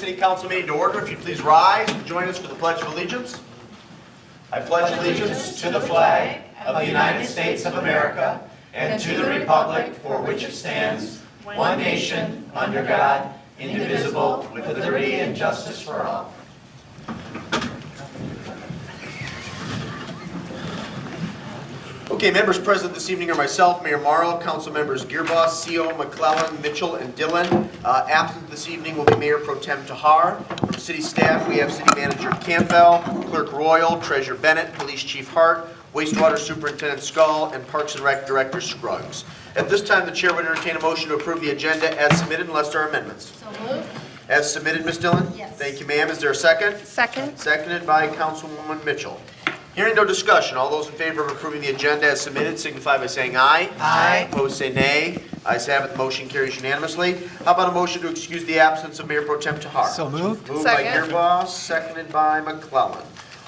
City Council meeting to order. If you please rise and join us for the Pledge of Allegiance. I pledge allegiance to the flag of the United States of America and to the republic for which it stands, one nation, under God, indivisible, with liberty and justice for all. Okay, members present this evening are myself, Mayor Morrow, Council members Gearboss, CO, McClellan, Mitchell, and Dillon. Absent this evening will be Mayor Pro Tem Tahar. From City staff, we have City Manager Campbell, Clerk Royal, Treasurer Bennett, Police Chief Hart, Wastewater Superintendent Skull, and Parks and Rec Director Scruggs. At this time, the Chair would entertain a motion to approve the agenda as submitted unless there are amendments. So moved. As submitted, Ms. Dillon? Yes. Thank you, ma'am. Is there a second? Second. Seconded by Councilwoman Mitchell. Hearing no discussion, all those in favor of approving the agenda as submitted signify by saying aye. Aye. Opposed say nay. Ayes have it, the motion carries unanimously. How about a motion to excuse the absence of Mayor Pro Tem Tahar? So moved. Moved by Second. Gearboss, seconded by McClellan.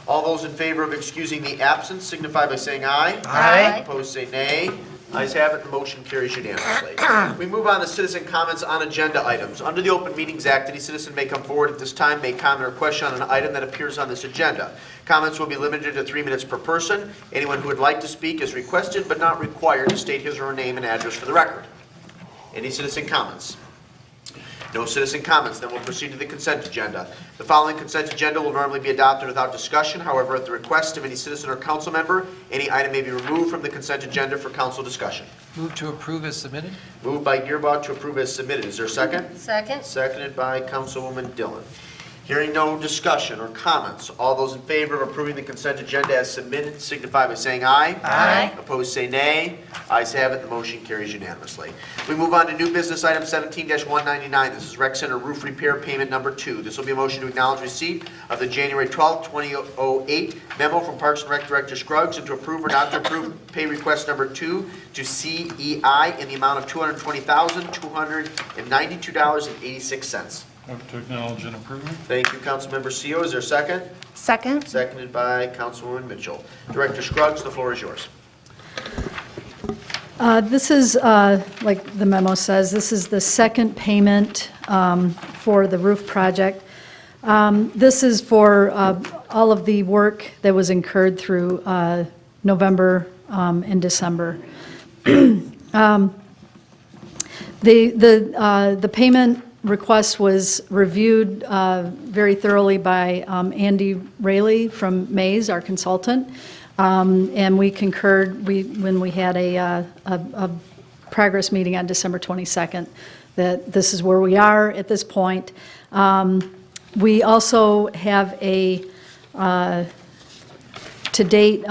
All those in favor of excusing the absence signify by saying aye. Aye. Opposed say nay. Ayes have it, the motion carries unanimously. We move on to citizen comments on agenda items. Under the Open Meetings Act, any citizen may come forward at this time, make comment or question on an item that appears on this agenda. Comments will be limited to 3 minutes per person. Anyone who would like to speak is requested but not required to state his or her name and address for the record. Any citizen comments? No citizen comments, then we'll proceed to the consent agenda. The following consent agenda will normally be adopted without discussion. However, at the request of any citizen or council member, any item may be removed from the consent agenda for council discussion. Move to approve as submitted. Moved by Gearboss to approve as submitted. Is there a second? Second. Seconded by Councilwoman Dillon. Hearing no discussion or comments, all those in favor of approving the consent agenda as submitted signify by saying aye. Aye. Opposed say nay. Ayes have it, the motion carries unanimously. We move on to new business item 17-199. This is Rec Center roof repair payment number 2. This will be a motion to acknowledge receipt of the January 12, 2008 memo from Parks and Rec Director Scruggs and to approve or not to approve pay request number 2 to CEI in the amount of $220,292.86. Move to acknowledge and approve. Thank you, Councilmember CO. Is there a second? Second. Seconded by Councilwoman Mitchell. Director Scruggs, the floor is yours. This is, like the memo says, this is the second payment for the roof project. This is for all of the work that was incurred through November and December. The payment request was reviewed very thoroughly by Andy Rayleigh from Mays, our consultant. And we concurred when we had a progress meeting on December 22nd that this is where we are at this point. We also have to date,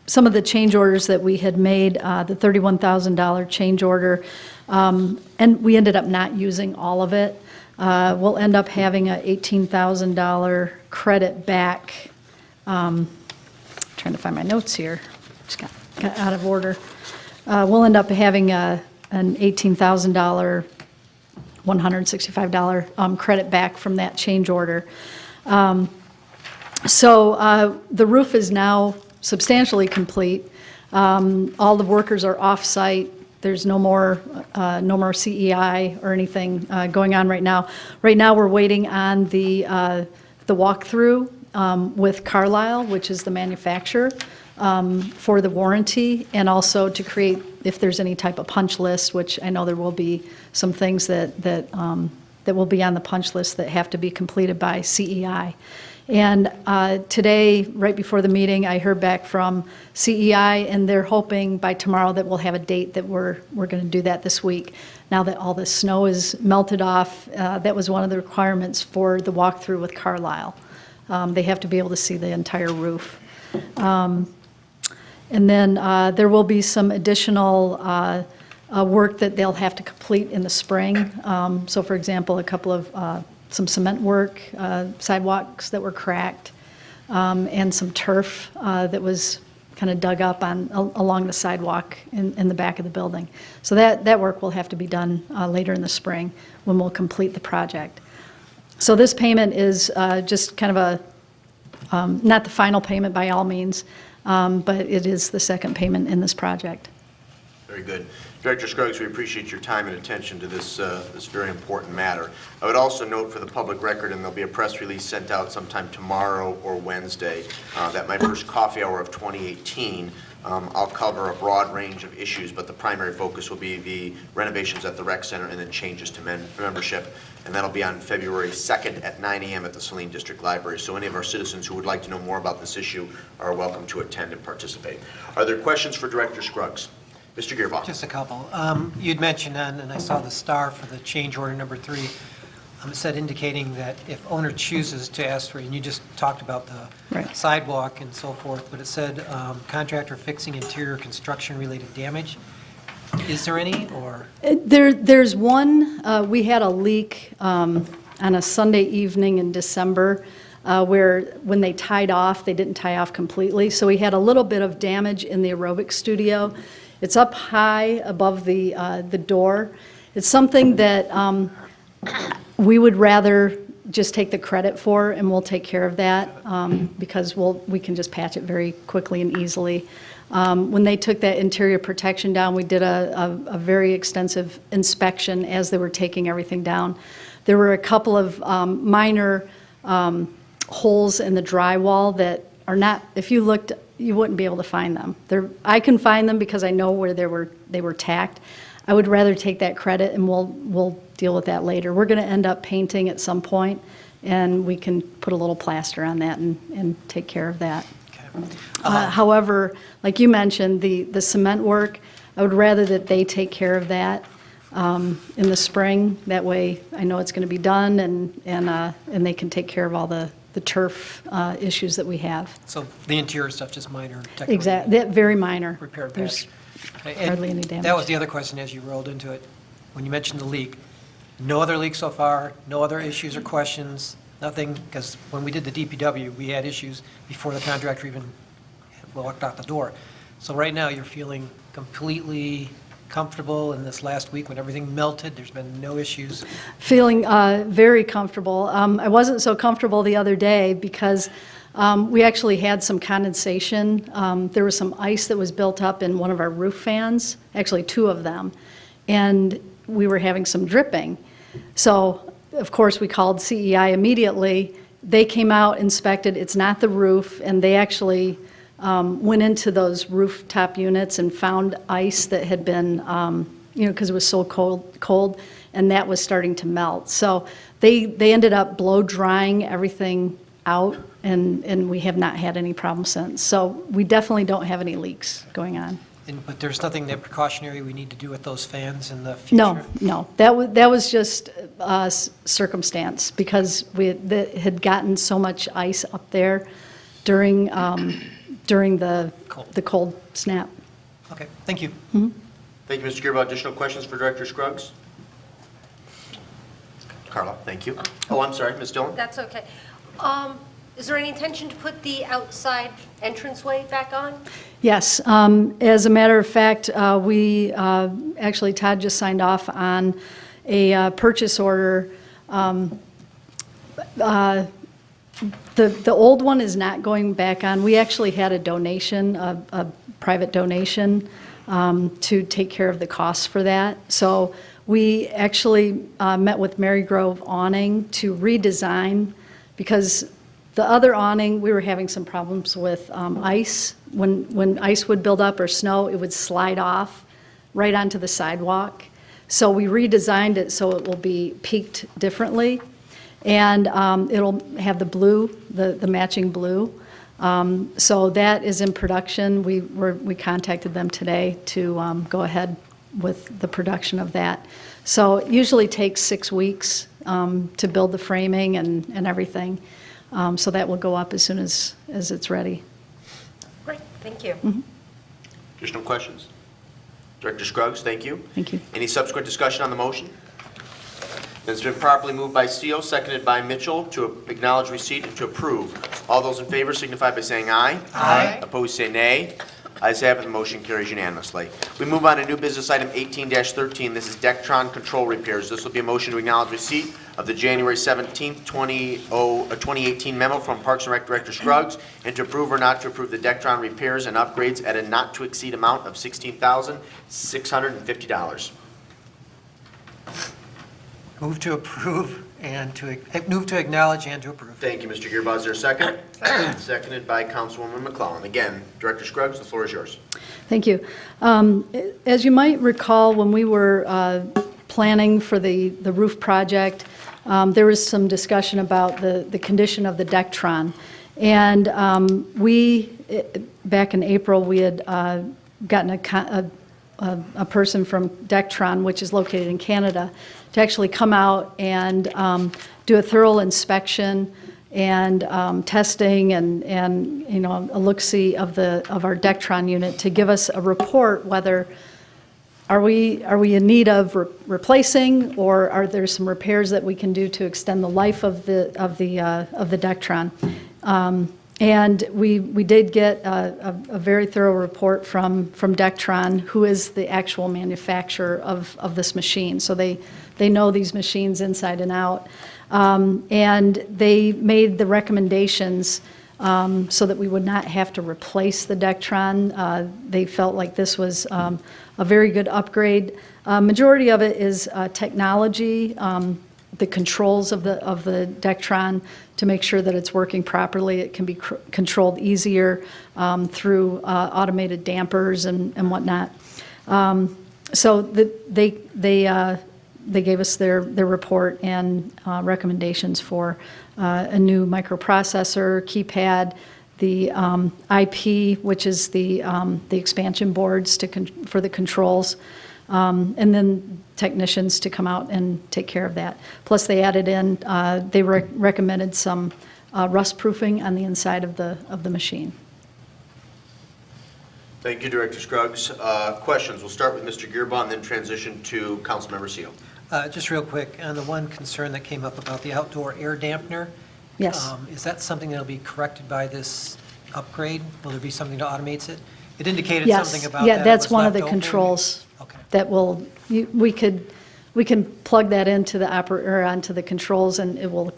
some of the change orders that we had made, the $31,000 change order, and we ended up not using all of it. We'll end up having a $18,000 credit back. Trying to find my notes here, just got out of order. We'll end up having an $18,000, $165 credit back from that change order. So the roof is now substantially complete. All the workers are off-site. There's no more CEI or anything going on right now. Right now, we're waiting on the walkthrough with Carlisle, which is the manufacturer, for the warranty, and also to create, if there's any type of punch list, which I know there will be some things that will be on the punch list that have to be completed by CEI. And today, right before the meeting, I heard back from CEI, and they're hoping by tomorrow that we'll have a date that we're going to do that this week. Now that all the snow is melted off, that was one of the requirements for the walkthrough with Carlisle. They have to be able to see the entire roof. And then there will be some additional work that they'll have to complete in the spring. So for example, a couple of some cement work, sidewalks that were cracked, and some turf that was kind of dug up along the sidewalk in the back of the building. So that work will have to be done later in the spring when we'll complete the project. So this payment is just kind of not the final payment by all means, but it is the second payment in this project. Very good. Director Scruggs, we appreciate your time and attention to this very important matter. I would also note for the public record, and there'll be a press release sent out sometime tomorrow or Wednesday, that my first coffee hour of 2018, I'll cover a broad range of issues, but the primary focus will be the renovations at the rec center and then changes to membership. And that'll be on February 2nd at 9 a.m. at the Saline District Library. So any of our citizens who would like to know more about this issue are welcome to attend and participate. Are there questions for Director Scruggs? Mr. Gearbaugh. Just a couple. You'd mentioned, and I saw the star for the change order number 3, it said indicating that if owner chooses to ask for, and you just talked about the Right. sidewalk and so forth, but it said contractor fixing interior construction-related damage. Is there any, or? There's one, we had a leak on a Sunday evening in December where when they tied off, they didn't tie off completely. So we had a little bit of damage in the aerobic studio. It's up high above the door. It's something that we would rather just take the credit for, and we'll take care of that because we can just patch it very quickly and easily. When they took that interior protection down, we did a very extensive inspection as they were taking everything down. There were a couple of minor holes in the drywall that are not, if you looked, you wouldn't be able to find them. I can find them because I know where they were tacked. I would rather take that credit, and we'll deal with that later. We're going to end up painting at some point, and we can put a little plaster on that and take care of that. However, like you mentioned, the cement work, I would rather that they take care of that in the spring. That way, I know it's going to be done, and they can take care of all the turf issues that we have. So the interior stuff, just minor technical? Exactly, very minor. Repair patch. There's And hardly any damage. That was the other question as you rolled into it. When you mentioned the leak, no other leaks so far, no other issues or questions, nothing, because when we did the DPW, we had issues before the contractor even walked out the door. So right now, you're feeling completely comfortable in this last week when everything melted, there's been no issues? Feeling very comfortable. I wasn't so comfortable the other day because we actually had some condensation. There was some ice that was built up in one of our roof fans, actually 2 of them, and we were having some dripping. So, of course, we called CEI immediately. They came out, inspected, it's not the roof, and they actually went into those rooftop units and found ice that had been, because it was so cold, and that was starting to melt. So they ended up blow drying everything out, and we have not had any problems since. So we definitely don't have any leaks going on. But there's nothing that precautionary we need to do with those fans in the future? No. That was just circumstance because that had gotten so much ice up there during the cold snap. Okay, thank you. Thank you, Mr. Gearbaugh. Additional questions for Director Scruggs? Carla, thank you. Oh, I'm sorry, Ms. Dillon? That's okay. Is there any intention to put the outside entranceway back on? Yes. As a matter of fact, we actually, Todd just signed off on a purchase order. The old one is not going back on. We actually had a donation, a private donation, to take care of the costs for that. So we actually met with Mary Grove Awning to redesign, because the other awning, we were having some problems with ice. When ice would build up or snow, it would slide off right onto the sidewalk. So we redesigned it so it will be peaked differently. And it'll have the blue, the matching blue. So that is in production. We contacted them today to go ahead with the production of that. So it usually takes 6 weeks to build the framing and everything. So that will go up as soon as it's ready. Great, thank you. Additional questions? Director Scruggs, thank you. Thank you. Any subsequent discussion on the motion? It's been properly moved by Seal, seconded by Mitchell, to acknowledge receipt and to approve. All those in favor signify by saying aye. Aye. Opposed, say nay. Ayes have it, the motion carries unanimously. We move on to new business item 18-13. This is Dectron control repairs. This will be a motion to acknowledge receipt of the January 17th, 2018 memo from Parks and Rec Director Scruggs, and to approve or not to approve the Dectron repairs and upgrades at a not-to-exceed amount of $16,650. Move to approve and move to acknowledge and to approve. Thank you, Mr. Gearba. Is there a second? Seconded by Councilwoman McClellan. Again, Director Scruggs, the floor is yours. Thank you. As you might recall, when we were planning for the roof project, there was some discussion about the condition of the Dectron. And back in April, we had gotten a person from Dectron, which is located in Canada, to actually come out and do a thorough inspection and testing and you know, a look-see of our Dectron unit to give us a report whether are we in need of replacing, or are there some repairs that we can do to extend the life of the Dectron. And we did get a very thorough report from Dectron, who is the actual manufacturer of this machine. So they know these machines inside and out. And they made the recommendations so that we would not have to replace the Dectron. They felt like this was a very good upgrade. Majority of it is technology, the controls of the Dectron to make sure that it's working properly. It can be controlled easier through automated dampers and whatnot. So they gave us their report and recommendations for a new microprocessor, keypad, the IP, which is the expansion boards for the controls, and then technicians to come out and take care of that. Plus, they added in, they recommended some rust proofing on the inside of the machine. Thank you, Director Scruggs. Questions? We'll start with Mr. Gearba and then transition to Councilmember Seal. Just real quick, on the one concern that came up about the outdoor air dampener. Yes. Is that something that'll be corrected by this upgrade? Will there be something that automates it? It indicated something about that. Yeah, that's it was one of the left open. controls Okay. that we can plug that into onto the controls, and it will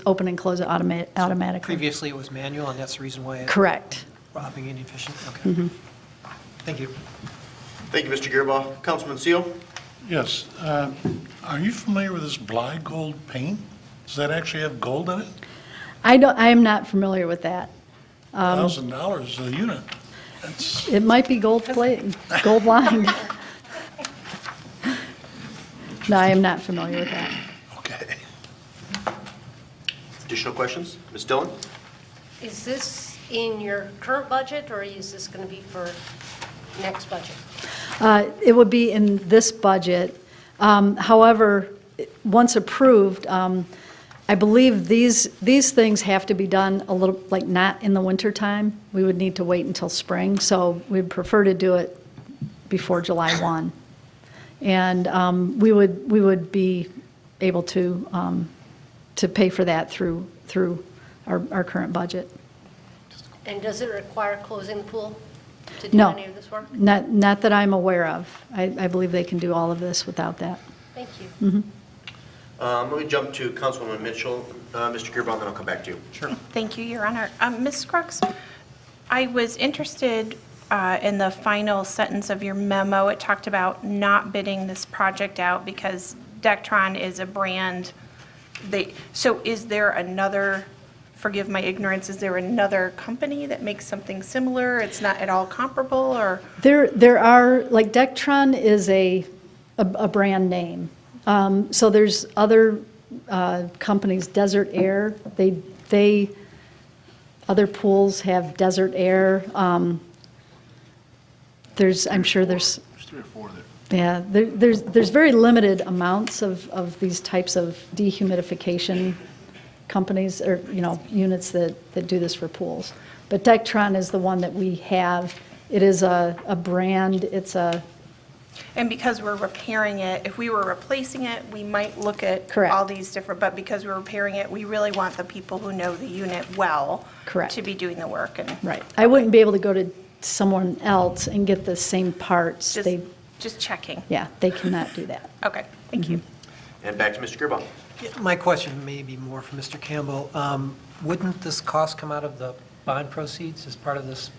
open and close it automatically. Previously, it was manual, and that's the reason why it Correct. was being inefficient? Okay. Thank you. Thank you, Mr. Gearba. Councilman Seal? Yes. Are you familiar with this Bly Gold paint? Does that actually have gold in it? I am not familiar with that. $1,000 a unit. That's, It might be gold plate, gold lined. No, I am not familiar with that. okay. Additional questions? Ms. Dillon? Is this in your current budget, or is this going to be for next budget? It would be in this budget. However, once approved, I believe these things have to be done a little, like not in the wintertime. We would need to wait until spring, so we'd prefer to do it before July 1. And we would be able to pay for that through our current budget. And does it require closing the pool to do No, any of this work? not that I'm aware of. I believe they can do all of this without that. Thank you. Let me jump to Councilwoman Mitchell. Mr. Gearba, and then I'll come back to you. Sure. Thank you, Your Honor. Ms. Scruggs, I was interested in the final sentence of your memo. It talked about not bidding this project out because Dectron is a brand. So is there another, forgive my ignorance, is there another company that makes something similar? It's not at all comparable, or? There are, like Dectron is a brand name. So there's other companies, Desert Air, other pools have Desert Air. I'm sure there's. There's 3 or 4 there. Yeah, there's very limited amounts of these types of dehumidification companies or, units that do this for pools. But Dectron is the one that we have. It is a brand, And because we're repairing it, if we were replacing it, we might look at Correct. all these different, but because we're repairing it, we really want the people who know the unit well Correct. to be doing the work. And right. I wouldn't be able to go to someone else and get the same parts. Just checking. Yeah, they cannot do that. Okay, thank you. And back to Mr. Gearba. Yeah, my question may be more for Mr. Campbell. Wouldn't this cost come out of the bond proceeds as part of this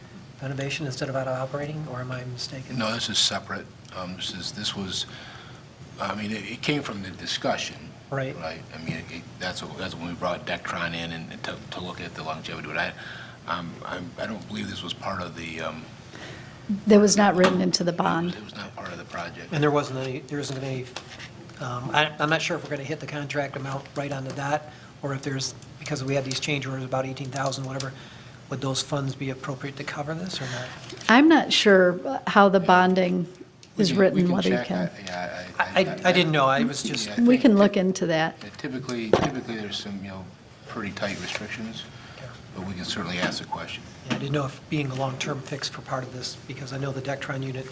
renovation instead of out of operating, or am I mistaken? No, this is separate. This was, I mean, it came from the discussion. Right. Right. I mean, that's when we brought Dectron in and to look at the longevity. But I don't believe this was part of the, That was not written into the bond. it was not part of the project. And there isn't any, I'm not sure if we're going to hit the contract amount right on the dot, or if there's, because we had these change orders, about 18,000, whatever, would those funds be appropriate to cover this or not? I'm not sure how the bonding is We written, whether you check. can. Yeah, I didn't know, I was just, Yeah, I We think- can look into that. Typically, there's some, pretty tight restrictions, but we can certainly ask the question. I didn't know if being a long-term fix for part of this, because I know the Dectron unit,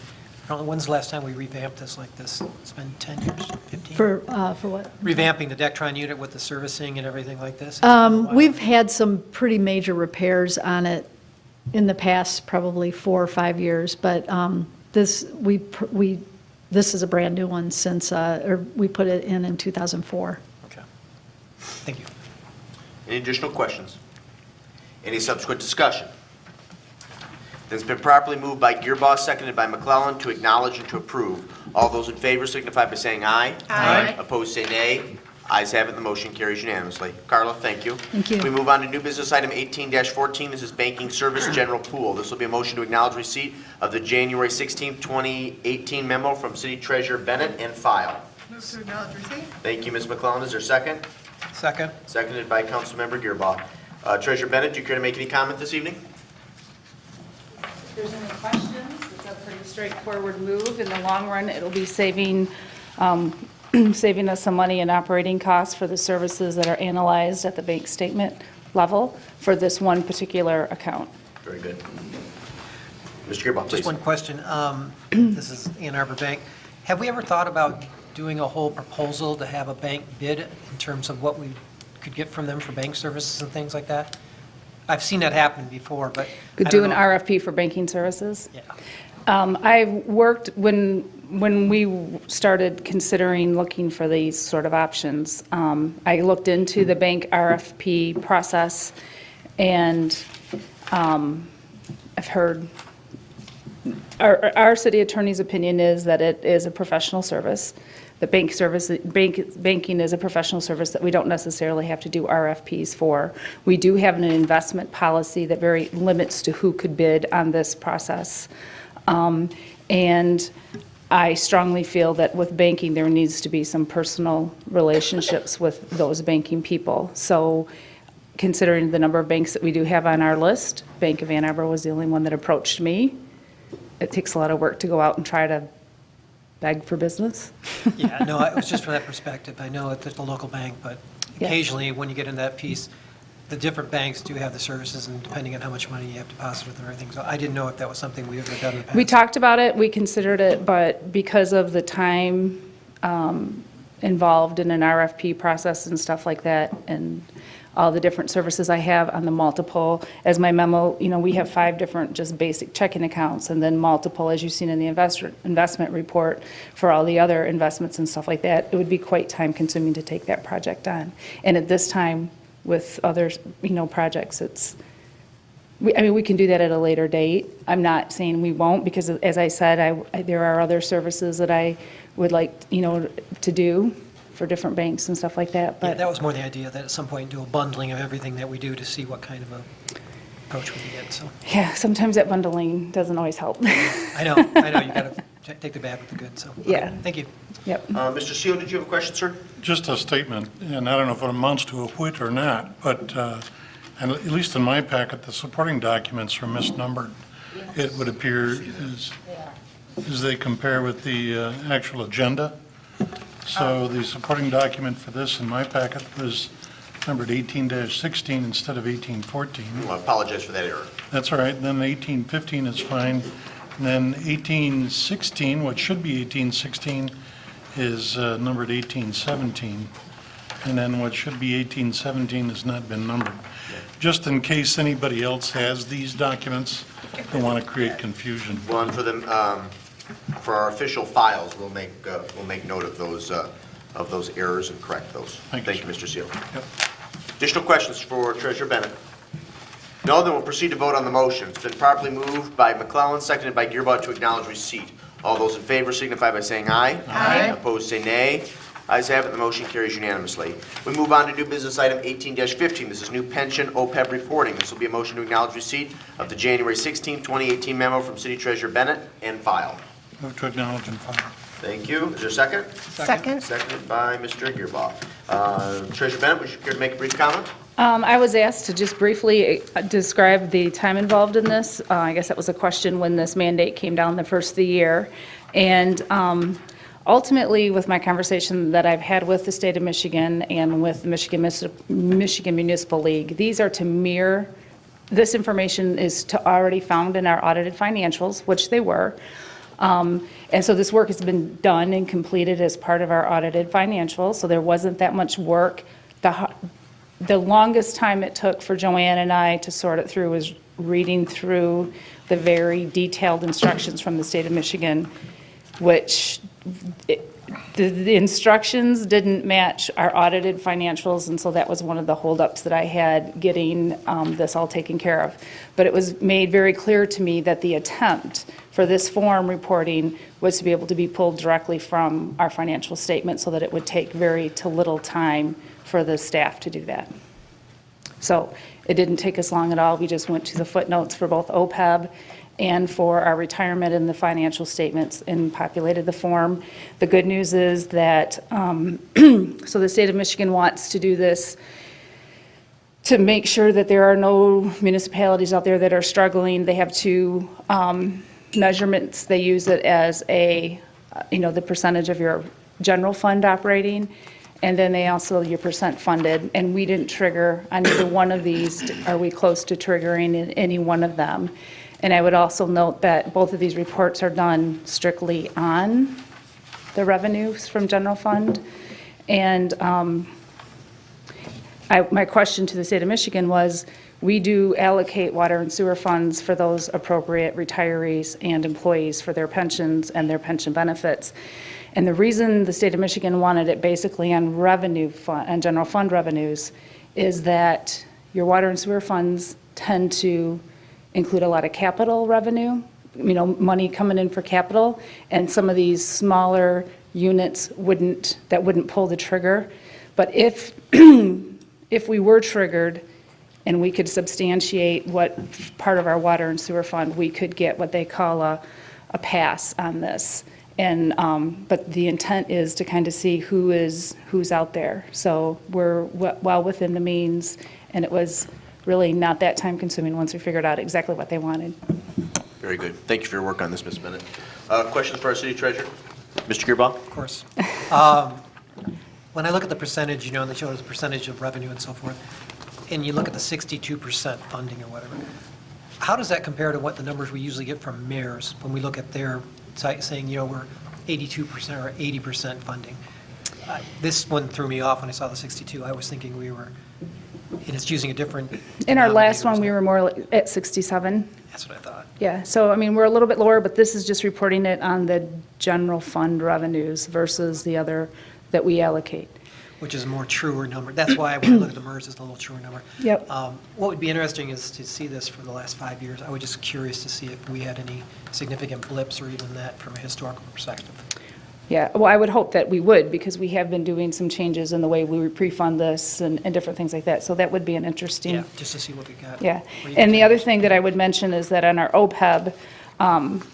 I don't know, when's the last time we revamped this like this? It's been 10 years, 15? For what? Revamping the Dectron unit with the servicing and everything like this? It's been a while. We've had some pretty major repairs on it in the past, probably 4 or 5 years, but this is a brand-new one since, or we put it in 2004. Okay. Thank you. Any additional questions? Any subsequent discussion? It's been properly moved by Gearboss, seconded by McClellan, to acknowledge and to approve. All those in favor signify by saying aye. Aye. Opposed, say nay. Ayes have it, the motion carries unanimously. Carla, thank you. Thank you. We move on to new business item 18-14. This is Banking Service General Pool. This will be a motion to acknowledge receipt of the January 16, 2018 memo from City Treasurer Bennett and file. Move to acknowledge receipt. Thank you, Ms. McClellan. Is there a second? Second? Seconded by Councilmember Gearboss. Treasurer Bennett, do you care to make any comment this evening? If there's any questions, it's a pretty straightforward move. In the long run, it'll be saving us some money in operating costs for the services that are analyzed at the bank statement level for this one particular account. Very good. Mr. Gearboss, please. Just one question. This is Ann Arbor Bank. Have we ever thought about doing a whole proposal to have a bank bid in terms of what we could get from them for bank services and things like that? I've seen that happen before, but Could I do don't an know. RFP for banking services. Yeah. I've worked, when we started considering looking for these sort of options, I looked into the bank RFP process, and I've heard, our city attorney's opinion is that it is a professional service. The banking is a professional service that we don't necessarily have to do RFPs for. We do have an investment policy that very limits to who could bid on this process. And I strongly feel that with banking, there needs to be some personal relationships with those banking people. So considering the number of banks that we do have on our list, Bank of Ann Arbor was the only one that approached me. It takes a lot of work to go out and try to beg for business. Yeah, no, it was just from that perspective. I know it's a local bank, but Yeah. occasionally, when you get into that piece, the different banks do have the services, and depending on how much money you have deposited with them and everything. So I didn't know if that was something we ever done in the past. We talked about it, we considered it, but because of the time involved in an RFP process and stuff like that, and all the different services I have on the multiple, as my memo, we have 5 different just basic checking accounts, and then multiple, as you've seen in the investment report, for all the other investments and stuff like that. It would be quite time-consuming to take that project on. And at this time, with other, projects, we can do that at a later date. I'm not saying we won't, because as I said, there are other services that I would like, to do for different banks and stuff like that, Yeah, but. that was more the idea, that at some point do a bundling of everything that we do to see what kind of a approach we can get, so. Yeah, sometimes that bundling doesn't always help. I know, you got to take the bad with the good, so. okay, Yeah. Thank you. Yep. Mr. Seal, did you have a question, sir? Just a statement, and I don't know if it amounts to a whit or not, but and at least in my packet, the supporting documents are misnumbered. It would appear as they compare with the actual agenda. So the supporting document for this in my packet was numbered 18-16 instead of 18-14. I apologize for that error. That's all right. Then 18-15 is fine. And then 18-16, what should be 18-16, is numbered 18-17. And then what should be 18-17 has not been numbered. just in case anybody else has these documents, don't want to create confusion. Well, and for them, for our official files, we'll make note of those errors and correct those. Thank you, Thank you, Mr. Seal. Yep. Additional questions for Treasurer Bennett? No, then we'll proceed to vote on the motion. It's been properly moved by McClellan, seconded by Gearbaugh to acknowledge receipt. All those in favor signify by saying aye. Aye. Opposed, say nay. Ayes have it, the motion carries unanimously. We move on to new business item 18-15. This is new pension OPEB reporting. This will be a motion to acknowledge receipt of the January 16, 2018 memo from City Treasurer Bennett and file. Move to acknowledge and file. Thank you. Is there a second? Second. Seconded by Mr. Gearbaugh. Treasurer Bennett, would you care to make a brief comment? I was asked to just briefly describe the time involved in this. I guess that was a question when this mandate came down the first of the year. And ultimately, with my conversation that I've had with the state of Michigan and with the Michigan Municipal League, these are to mirror, this information is to already found in our audited financials, which they were. And so this work has been done and completed as part of our audited financials, so there wasn't that much work. The longest time it took for Joanne and I to sort it through was reading through the very detailed instructions from the state of Michigan, which the instructions didn't match our audited financials, and so that was one of the holdups that I had getting this all taken care of. But it was made very clear to me that the attempt for this form reporting was to be able to be pulled directly from our financial statement so that it would take very to little time for the staff to do that. So it didn't take us long at all. We just went to the footnotes for both OPEB and for our retirement in the financial statements and populated the form. The good news is that, so the state of Michigan wants to do this to make sure that there are no municipalities out there that are struggling. They have two measurements. They use it as the percentage of your general fund operating, and then they also, your percent funded, and we didn't trigger on either one of these. Are we close to triggering in any one of them? And I would also note that both of these reports are done strictly on the revenues from general fund. And my question to the state of Michigan was, we do allocate water and sewer funds for those appropriate retirees and employees for their pensions and their pension benefits. And the reason the state of Michigan wanted it basically on revenue fund, and general fund revenues, is that your water and sewer funds tend to include a lot of capital revenue, money coming in for capital, and some of these smaller units wouldn't pull the trigger. But if we were triggered and we could substantiate what part of our water and sewer fund, we could get what they call a pass on this. And but the intent is to kind of see who's out there. So we're well within the means, and it was really not that time consuming once we figured out exactly what they wanted. Very good. Thank you for your work on this, Ms. Bennett. Questions for our city treasurer? Mr. Gearbaugh? Of course. When I look at the percentage, and they show the percentage of revenue and so forth, and you look at the 62% funding or whatever, how does that compare to what the numbers we usually get from mayors when we look at their site saying, we're 82% or 80% funding? This one threw me off when I saw the 62. I was thinking we were, and it's using a different. In our last one, we were more at 67. That's what I thought. Yeah, so we're a little bit lower, but this is just reporting it on the general fund revenues versus the other that we allocate. Which is a more truer number. That's why when I look at the MERS, it's a little truer number. Yep. What would be interesting is to see this for the last 5 years. I was just curious to see if we had any significant blips or even that from a historical perspective. Yeah, well, I would hope that we would, because we have been doing some changes in the way we pre-fund this and different things like that. So that would be an interesting. Yeah, just to see what we got. Yeah, and the other thing that I would mention is that on our OPEB,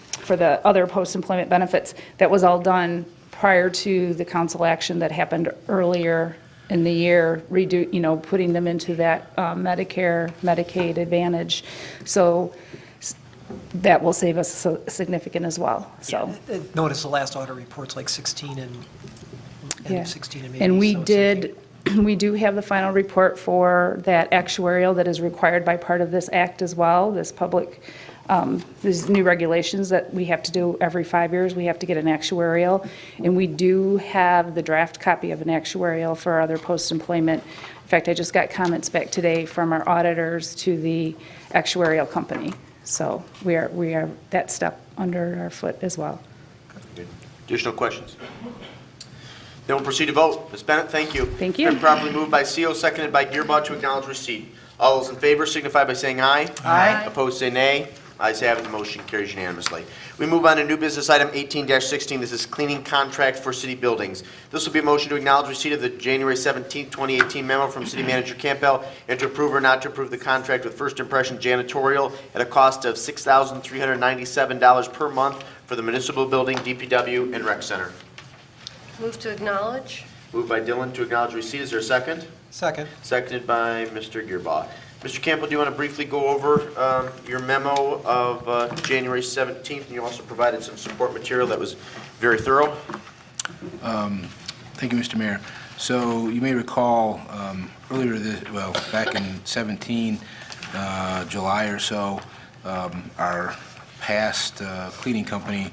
for the other post-employment benefits, that was all done prior to the council action that happened earlier in the year, putting them into that Medicare, Medicaid Advantage. So that will save us significant as well, so. Yeah, notice the last audit report's like 16 and Yeah. 16 and maybe. And we so it's like we do have the final report for that actuarial that is required by part of this act as well, this public There's new regulations that we have to do every 5 years. We have to get an actuarial, and we do have the draft copy of an actuarial for other post-employment. In fact, I just got comments back today from our auditors to the actuarial company. So we are that step under our foot as well. Additional questions? Then we'll proceed to vote. Ms. Bennett, thank you. Thank you. Been properly moved by CO, seconded by Gearbaugh to acknowledge receipt. All those in favor signify by saying aye. Aye. Opposed, say nay. Ayes have it, the motion carries unanimously. We move on to new business item 18-16. This is cleaning contract for city buildings. This will be a motion to acknowledge receipt of the January 17, 2018 memo from City Manager Campbell and to approve or not to approve the contract with First Impression Janitorial at a cost of $6,397 per month for the municipal building, DPW, and rec center. Move to acknowledge. Moved by Dillon to acknowledge receipt. Is there a second? Second. Seconded by Mr. Gearbaugh. Mr. Campbell, do you want to briefly go over your memo of January 17th? And you also provided some support material that was very thorough. Thank you, Mr. Mayor. So you may recall earlier, back in 17, July or so, our past cleaning company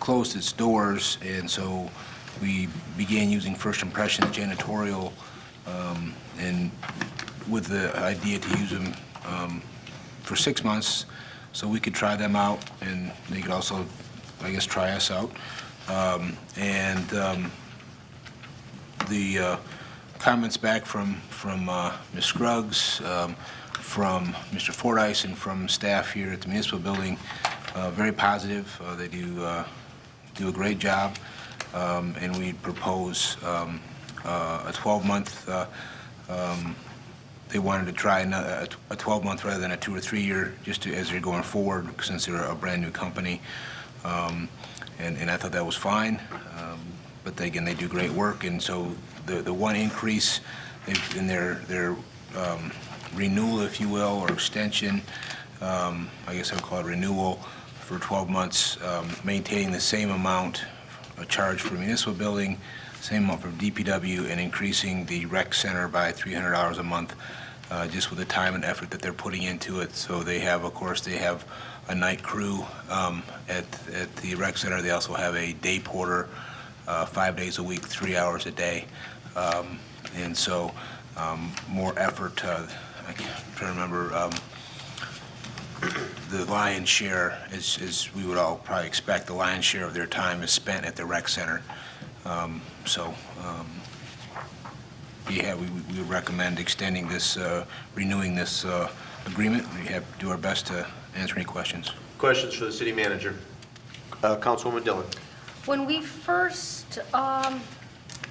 closed its doors, and so we began using First Impression Janitorial, and with the idea to use them for 6 months so we could try them out and they could also, I guess, try us out. The comments back from Ms. Scruggs, from Mr. Fordyce, and from staff here at the municipal building, very positive. They do a great job, and we propose a 12-month. They wanted to try a 12-month rather than a 2 or 3 year, just as they're going forward, since they're a brand new company. And I thought that was fine. But again, they do great work, and so the one increase in their renewal, if you will, or extension, I guess I would call it renewal for 12 months, maintaining the same amount, a charge for municipal building, same amount for DPW, and increasing the rec center by $300 a month, just with the time and effort that they're putting into it. So they have, of course, they have a night crew at the rec center. They also have a day porter, 5 days a week, 3 hours a day. And so more effort. I'm trying to remember. The lion's share, as we would all probably expect, the lion's share of their time is spent at the rec center. Yeah, we would recommend extending this, renewing this agreement. We have to do our best to answer any questions. Questions for the city manager? Councilwoman Dillon. When we first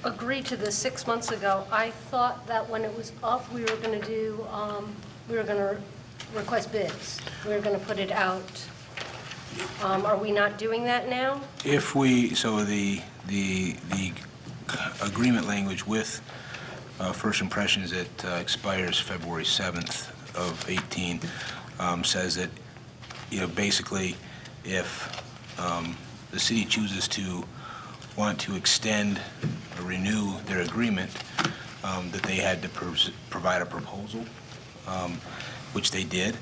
agreed to this 6 months ago, I thought that when it was up, we were going to do, we were going to request bids. We were going to put it out. Are we not doing that now? If we, so the agreement language with First Impressions that expires February 7th of 18 says that, you know, basically if the city chooses to want to extend or renew their agreement, that they had to provide a proposal, which they did.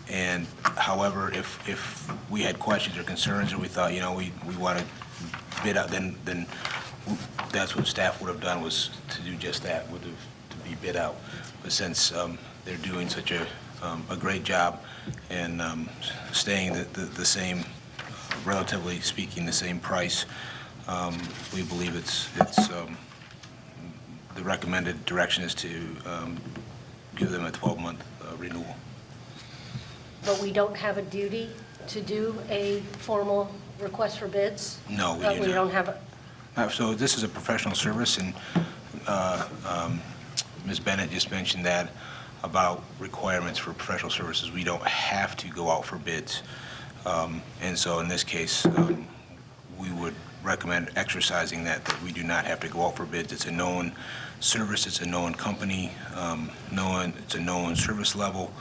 And however, if we had questions or concerns, or we thought, you know, we want to bid out, then that's what staff would have done, was to do just that, would have to be bid out. But since they're doing such a great job and staying the same, relatively speaking, the same price, we believe it's the recommended direction is to give them a 12-month renewal. But we don't have a duty to do a formal request for bids? No, we do not. We don't have a... So this is a professional service, and Ms. Bennett just mentioned that about requirements for professional services. We don't have to go out for bids. And so in this case, we would recommend exercising that we do not have to go out for bids. It's a known service, it's a known company, it's a known service level,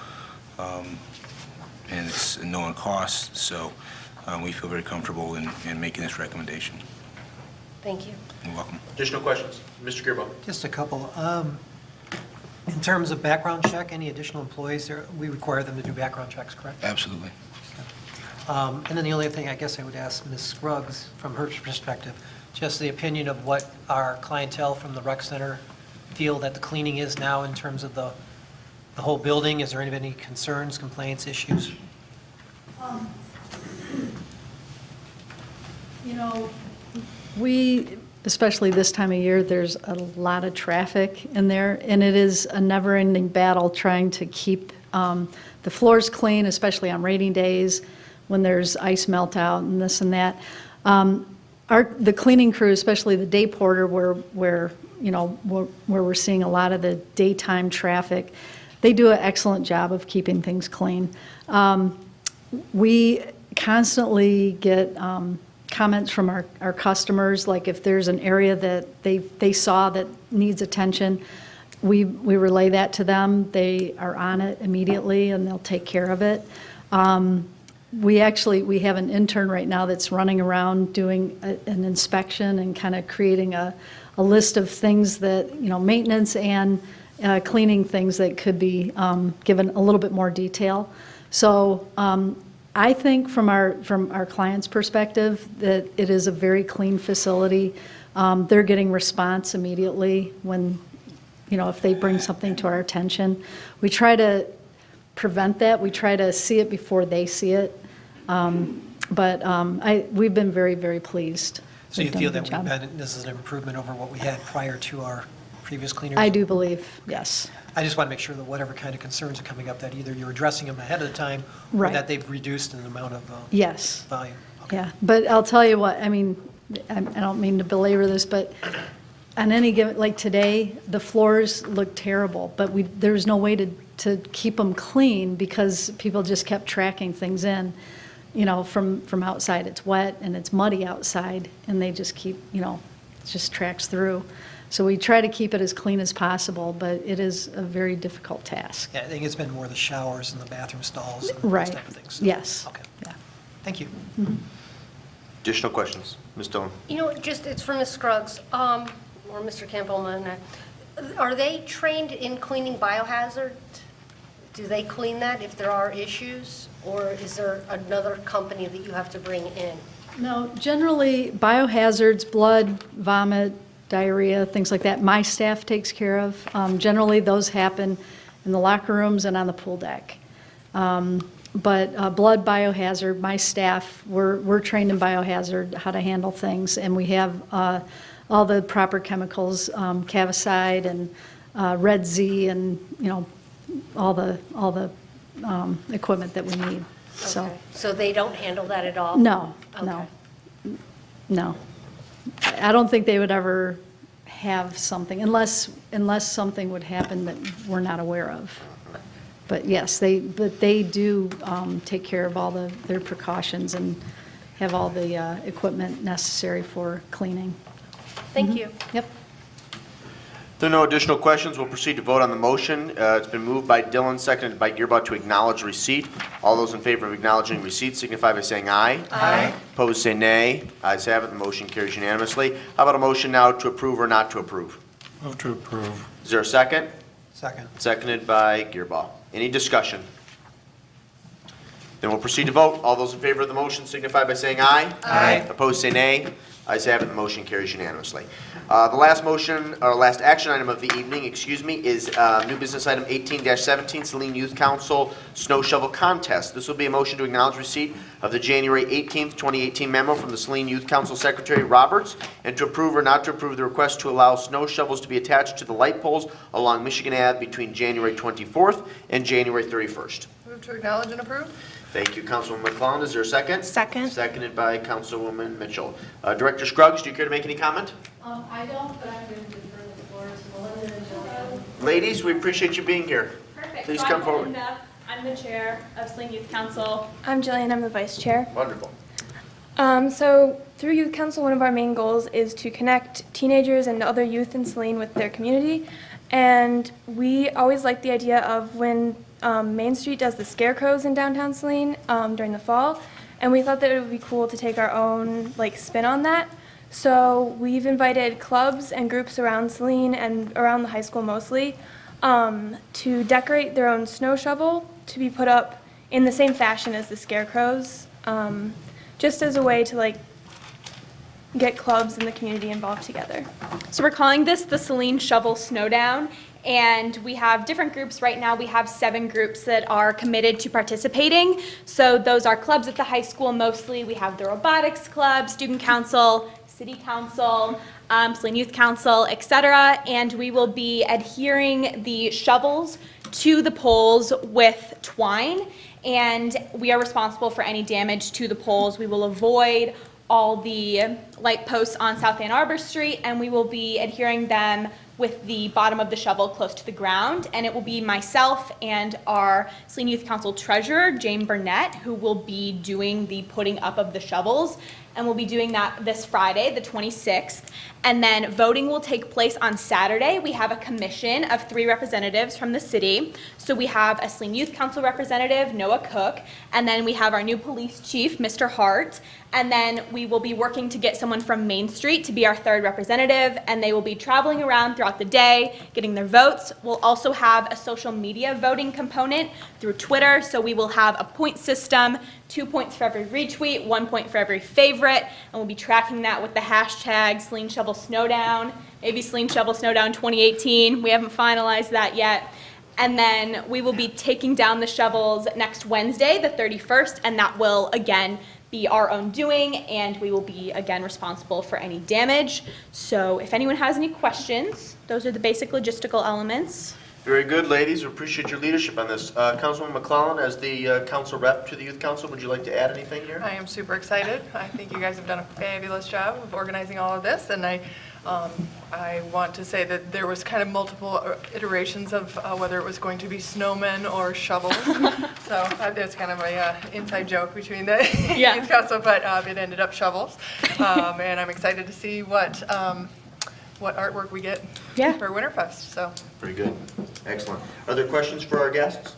and it's a known cost. So we feel very comfortable in making this recommendation. Thank you. You're welcome. Additional questions? Mr. Gearbaugh. Just a couple. In terms of background check, any additional employees, we require them to do background checks, correct? Absolutely. And then the only thing I guess I would ask Ms. Scruggs, from her perspective, just the opinion of what our clientele from the rec center feel that the cleaning is now in terms of the whole building. Is there any concerns, complaints, issues? You know, we, especially this time of year, there's a lot of traffic in there, and it is a never-ending battle trying to keep the floors clean, especially on rainy days when there's ice melt out and this and that. The cleaning crew, especially the day porter, where we're seeing a lot of the daytime traffic, they do an excellent job of keeping things clean. We constantly get comments from our customers, like if there's an area that they saw that needs attention, we relay that to them. They are on it immediately and they'll take care of it. We have an intern right now that's running around doing an inspection and kind of creating a list of things that, maintenance and cleaning things that could be given a little bit more detail. So I think from our client's perspective that it is a very clean facility. They're getting response immediately when, if they bring something to our attention. We try to prevent that. We try to see it before they see it. We've been very, very pleased. So you They've feel done a that good job. this is an improvement over what we had prior to our previous cleaners? I do believe, yes. I just want to make sure that whatever kind of concerns are coming up, that either you're addressing them ahead of the time or Right. that they've reduced in the amount of Yes. volume. Okay. Yeah, but I'll tell you what, I don't mean to belabor this, but on any given, like today, the floors look terrible, but there's no way to keep them clean because people just kept tracking things in, from outside. It's wet and it's muddy outside, and they just keep, it just tracks through. So we try to keep it as clean as possible, but it is a very difficult task. Yeah, I think it's been more the showers and the bathroom stalls and Right. those type of things. So- Yes. Okay, Yeah. thank you. Additional questions? Ms. Dillon? It's for Ms. Scruggs, or Mr. Campbell. Are they trained in cleaning biohazard? Do they clean that if there are issues? Or is there another company that you have to bring in? No, generally biohazards, blood, vomit, diarrhea, things like that, my staff takes care of. Generally, those happen in the locker rooms and on the pool deck. But blood biohazard, my staff, we're trained in biohazard, how to handle things, and we have all the proper chemicals, Cavicide and Red Z, and all the equipment that we need. So Okay. So they don't handle that at all? no. I don't think they would ever have something unless something would happen that we're not aware of. But yes, they do take care of all their precautions and have all the equipment necessary for cleaning. Thank you. Yep. If there are no additional questions, we'll proceed to vote on the motion. It's been moved by Dillon, seconded by Gearbaugh to acknowledge receipt. All those in favor of acknowledging receipt signify by saying aye. Aye. Opposed, say nay. Ayes have it, the motion carries unanimously. How about a motion now to approve or not to approve? Move to approve. Is there a second? Second. Seconded by Gearbaugh. Any discussion? Then we'll proceed to vote. All those in favor of the motion signify by saying aye. Aye. Opposed, say nay. Ayes have it, the motion carries unanimously. The last motion, or last action item of the evening, is new business item 18-17, Saline Youth Council Snow Shovel Contest. This will be a motion to acknowledge receipt of the January 18th, 2018 memo from the Saline Youth Council Secretary Roberts, and to approve or not to approve the request to allow snow shovels to be attached to the light poles along Michigan Ave between January 24th and January 31st. Move to acknowledge and approve? Thank you, Councilwoman McClellan. Is there a second? Second. Seconded by Councilwoman Mitchell. Director Scruggs, do you care to make any comment? I don't, but I'm going to defer the floor to Melinda and Joanne. Ladies, we appreciate you being here. Perfect. Please So come I'm forward. Melinda. I'm the chair of Saline Youth Council. I'm Jillian, I'm the vice chair. Wonderful. So through Youth Council, one of our main goals is to connect teenagers and other youth in Saline with their community. And we always like the idea of when Main Street does the scarecrows in downtown Saline during the fall. And we thought that it would be cool to take our own spin on that. So we've invited clubs and groups around Saline and around the high school mostly to decorate their own snow shovel to be put up in the same fashion as the scarecrows, just as a way to like get clubs in the community involved together. So we're calling this the Saline Shovel Snowdown, and we have different groups. Right now we have 7 groups that are committed to participating. So those are clubs at the high school mostly. We have the robotics club, student council, city council, Saline Youth Council, etc. And we will be adhering the shovels to the poles with twine, and we are responsible for any damage to the poles. We will avoid all the light posts on South Ann Arbor Street, and we will be adhering them with the bottom of the shovel close to the ground. And it will be myself and our Saline Youth Council treasurer, Jane Burnett, who will be doing the putting up of the shovels. And we'll be doing that this Friday, the 26th. And then voting will take place on Saturday. We have a commission of 3 representatives from the city. So we have a Saline Youth Council representative, Noah Cook, and then we have our new police chief, Mr. Hart. And then we will be working to get someone from Main Street to be our 3rd representative, and they will be traveling around throughout the day, getting their votes. We'll also have a social media voting component through Twitter, so we will have a point system, 2 points for every retweet, 1 point for every favorite, and we'll be tracking that with the hashtag Saline Shovel Snowdown, maybe Saline Shovel Snowdown 2018. We haven't finalized that yet. And then we will be taking down the shovels next Wednesday, the 31st, and that will, again, be our own doing, and we will be, again, responsible for any damage. So if anyone has any questions, those are the basic logistical elements. Very good, ladies. We appreciate your leadership on this. Councilwoman McClellan, as the council rep to the Youth Council, would you like to add anything here? I am super excited. I think you guys have done a fabulous job of organizing all of this, and I want to say that there was kind of multiple iterations of whether it was going to be snowmen or shovels. So there's kind of a inside joke between the Youth Council, but it ended up shovels. And I'm excited to see what artwork we get for Winterfest. So Very good. Excellent. Are there questions for our guests?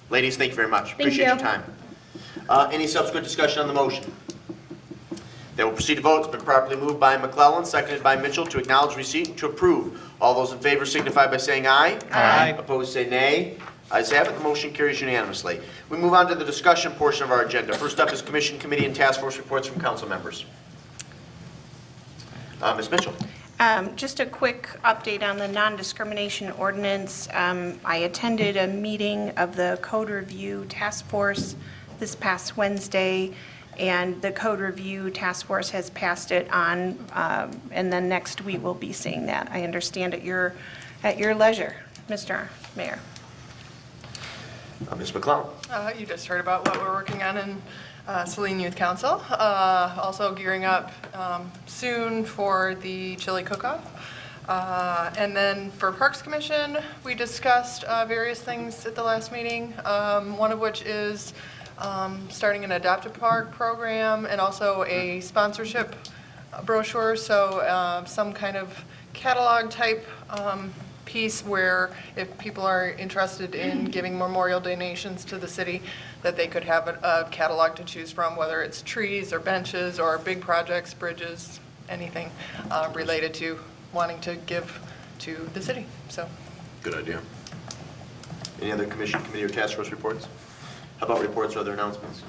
Ladies, thank you very much. Thank Appreciate you. your time. Any subsequent discussion on the motion? Then we'll proceed to vote. It's been properly moved by McClellan, seconded by Mitchell, to acknowledge receipt and to approve. All those in favor signify by saying aye. Aye. Opposed, say nay. Ayes have it. The motion carries unanimously. We move on to the discussion portion of our agenda. First up is Commission, Committee, and Task Force reports from council members. Ms. Mitchell. Just a quick update on the non-discrimination ordinance. I attended a meeting of the Code Review Task Force this past Wednesday, and the Code Review Task Force has passed it on, and then next week we'll be seeing that. I understand at your leisure, Mr. Mayor. Ms. McClellan. you just heard about what we're working on in Saline Youth Council. Also gearing up soon for the chili cook-off. And then for Parks Commission, we discussed various things at the last meeting, one of which is starting an Adopt a Park program and also a sponsorship brochure, so some kind of catalog type piece where if people are interested in giving memorial donations to the city, that they could have a catalog to choose from, whether it's trees or benches or big projects, bridges, anything related to wanting to give to the city. So, Good idea. Any other commission, committee, or task force reports? How about reports or other announcements?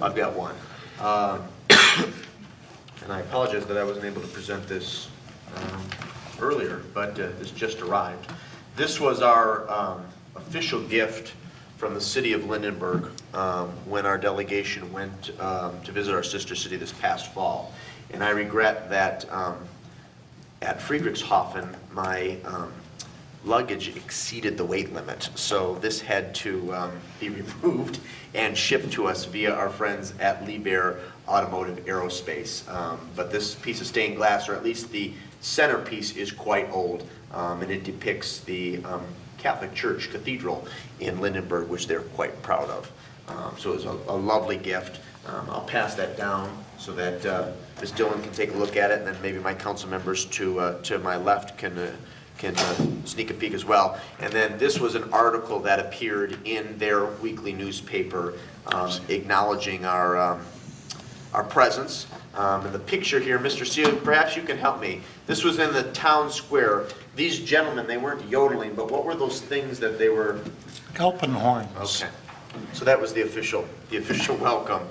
I've got one. And I apologize that I wasn't able to present this earlier, but this just arrived. This was our official gift from the city of Lindenburg when our delegation went to visit our sister city this past fall. And I regret that at Friedrichshafen, my luggage exceeded the weight limit. So this had to be removed and shipped to us via our friends at Liebherr Automotive Aerospace. But this piece of stained glass, or at least the centerpiece, is quite old, and it depicts the Catholic Church Cathedral in Lindenburg, which they're quite proud of. So it was a lovely gift. I'll pass that down so that Ms. Dillon can take a look at it, and then maybe my council members to my left can sneak a peek as well. And then this was an article that appeared in their weekly newspaper acknowledging our our presence. And the picture here, Mr. Seal, perhaps you can help me. This was in the town square. These gentlemen, they weren't yodeling, but what were those things that they were? Alpenhorns. Okay. So that was the official welcome.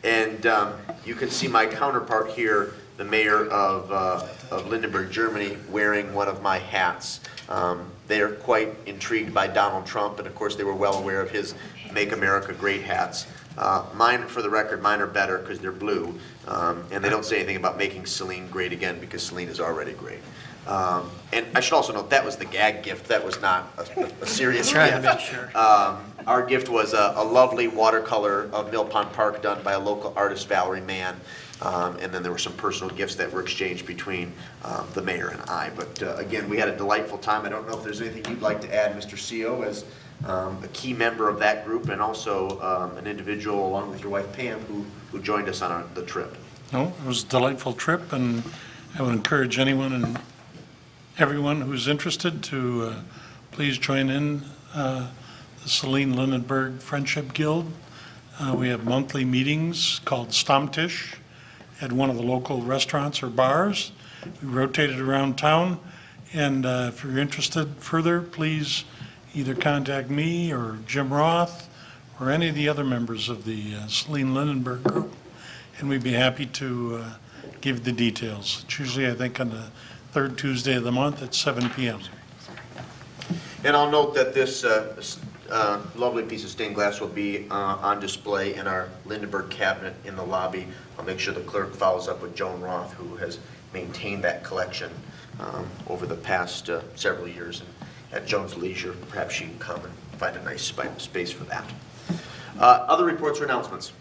And you can see my counterpart here, the mayor of Lindenberg, Germany, wearing one of my hats. They are quite intrigued by Donald Trump, and of course, they were well aware of his Make America Great hats. Mine, for the record, mine are better because they're blue, and they don't say anything about making Saline great again because Saline is already great. And I should also note, that was the gag gift. That was not a serious Trying to gift. make sure. Our gift was a lovely watercolor of Mill Pond Park done by a local artist, Valerie Mann. And then there were some personal gifts that were exchanged between the mayor and I. But again, we had a delightful time. I don't know if there's anything you'd like to add, Mr. CEO, as a key member of that group and also an individual along with your wife Pam who joined us on the trip. No, it was a delightful trip, and I would encourage anyone and everyone who's interested to please join in the Saline Lindenberg Friendship Guild. We have monthly meetings called Stammtisch at one of the local restaurants or bars. We rotate it around town, and if you're interested further, please either contact me or Jim Roth or any of the other members of the Saline Lindenberg group, and we'd be happy to give the details. It's usually, I think, on the third Tuesday of the month at 7 p.m. And I'll note that this lovely piece of stained glass will be on display in our Lindenberg cabinet in the lobby. I'll make sure the clerk follows up with Joan Roth, who has maintained that collection over the past several years. And at Joan's leisure, perhaps she can come and find a nice space for that. Other reports or announcements?